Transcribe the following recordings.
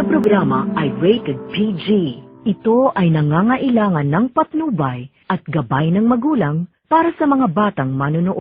na programa ay rated PG. Ito ay nangangailangan ng patnubay at gabay ng magulang para sa mga batang manunood.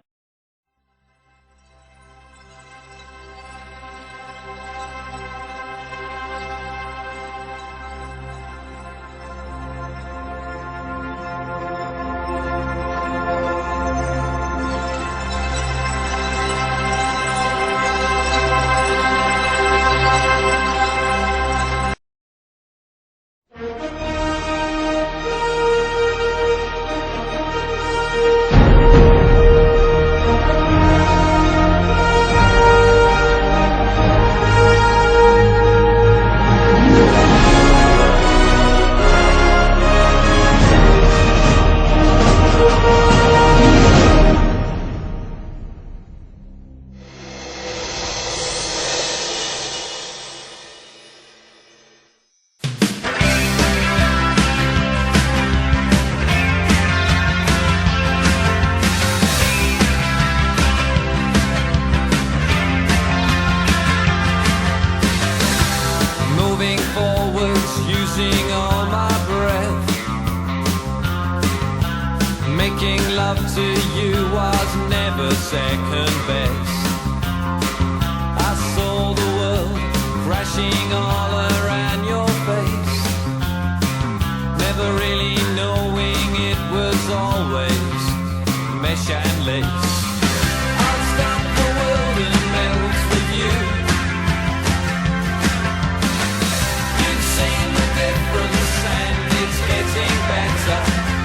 Moving forwards, using all my breath. Making love to you was never second best. I saw the world crashing all around your face, never really knowing it was always mesh and lace. I'll stop the world and melt with you. You've seen the difference and it's getting better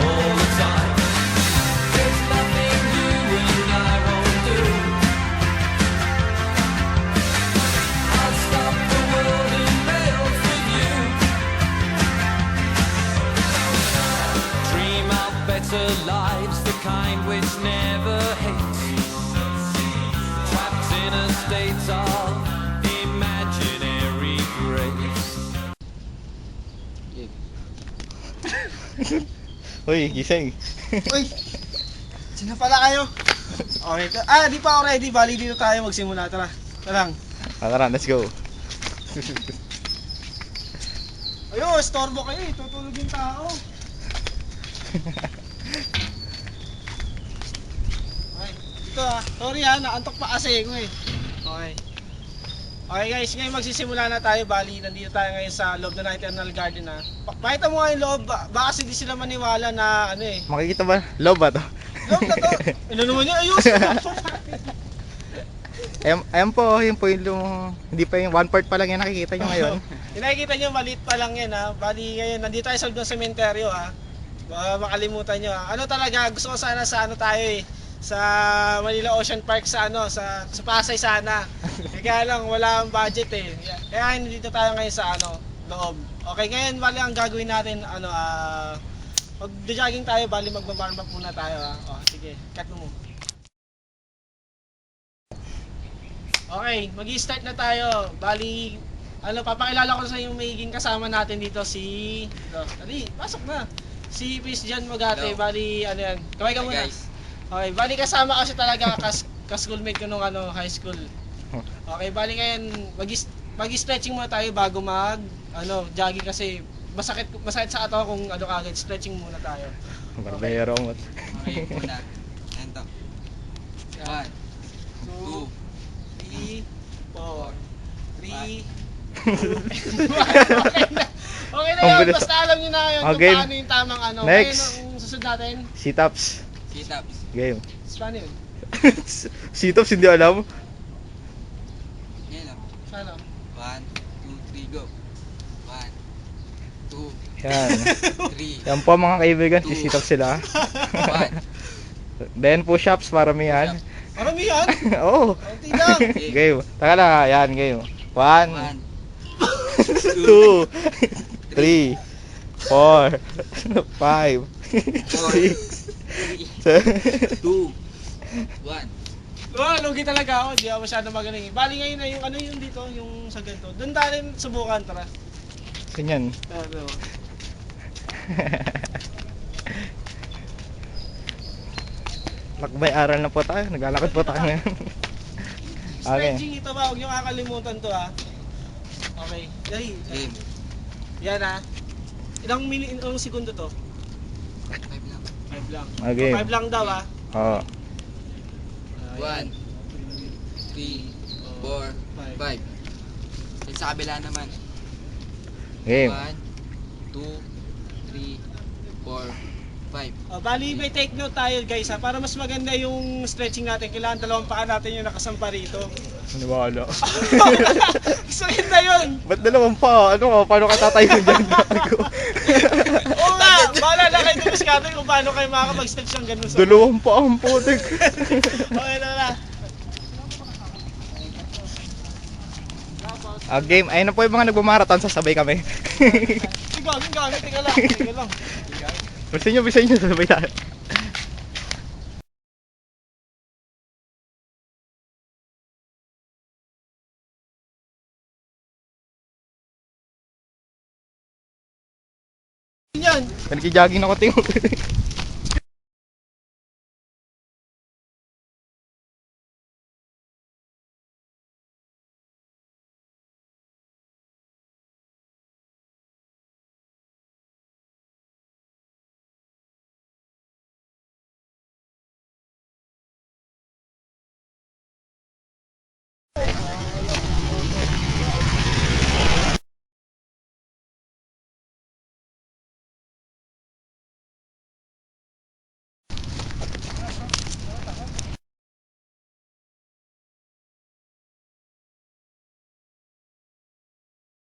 all the time. There's nothing you and I won't do. I'll stop the world and melt with you. Dream of better lives, the kind which never hates. Trapped in a state of imaginary grace. Uy, gising. Uy! Sino pala kayo? Okay. Di pa ako ready. Bali dito tayo magsimula. Tara. Tara lang. Tara, let's go. Ayun, estorbo kayo. Tutulog yung tao. Okay. Ito sorry naantok pa kasi ko eh. Okay. Okay guys, ngayon magsisimula na tayo. Bali, nandito tayo ngayon sa loob ng Eternal Garden Pakita mo nga yung loob. Baka kasi di sila maniwala na ano eh. Makikita ba? Love ba to? Loob na to. Ano naman yun? Ayos! Ayan po, yun po yung hindi pa yung 1/4 pa lang yan nakikita nyo ngayon. Nakikita nyo, maliit pa lang yan Bali ngayon, nandito tayo sa loob ng sementeryo Baka makalimutan nyo Ano talaga, gusto ko sana sa ano tayo eh. Sa Manila Ocean Park sa sa Pasay sana. Kaya lang wala ang budget eh. Kaya nandito tayo ngayon sa loob. Okay, ngayon bali ang gagawin natin mag-jogging tayo, bali magba-warm up muna tayo sige, cut mo. Okay, magi-start na tayo. Bali papakilala ko sa inyo yung magiging kasama natin dito si dali, pasok na. Si Miss Jan Magate, bali yan. Kaway ka muna. Guys. Okay, bali kasama kasi talaga ka-schoolmate ko nung high school. Okay, bali ngayon mag-stretching muna tayo bago jogging kasi masakit sa katawan kung kagad. Stretching muna tayo. Barbero mo. Okay, muna. Ento. 1, 2, 3, 4, 3, 2, 1. Okay na yun, basta alam nyo na yun kung Okay. paano yung tamang Next. Ngayon, ang susunod natin, Sit-ups. sit-ups. Game. paano yun? Sit-ups hindi alam. Yan o. Paano? 1, 2, 3, go. 1, 2, Yan. 3, Yan po mga kaibigan, sit-ups sila. 1. Then push-ups, maramihan. Marami yan? Oo. Kunti lang. Game. Taka na, yan, game. 1, 1, 2, 3, 4, 5, 6, 2, 1. Lugi talaga ako, di ako masyado magaling. Bali ngayon na yung yung dito, yung sa ganito. Doon tayo subukan, tara. Ganyan. Tara. Lakbay aral na po tayo, naglalakad po tayo ngayon. Okay. Stretching ito huwag nyo kakalimutan to Okay. Ay, Game. yan ha. Ilang segundo to? 5 lang. 5 lang. Okay. 5 lang daw ha. Oo. 1, 2, 3, 4, 5. Then sa kabila naman. Game. 1, 2, 3, 4, 5. Bali may take note tayo guys ha. Para mas maganda yung stretching natin, kailangan dalawang paa natin yung nakasampa rito. Maniwala. So yun na yun. Ba't dalawang pa? Ano ka? Paano ka tatayo dyan? Gago. Oo nga, bahala na kayo dumiskarte kung paano kayo makakapag-stretch ng ganun sa... Dalawang pa ang putik. Okay na. Game. Ayun na po yung mga nagmamarathon. Sasabay kami. Sige, teka lang. Bisa nyo. Sasabay tayo. Yan. Nagki-jogging ako, Teo.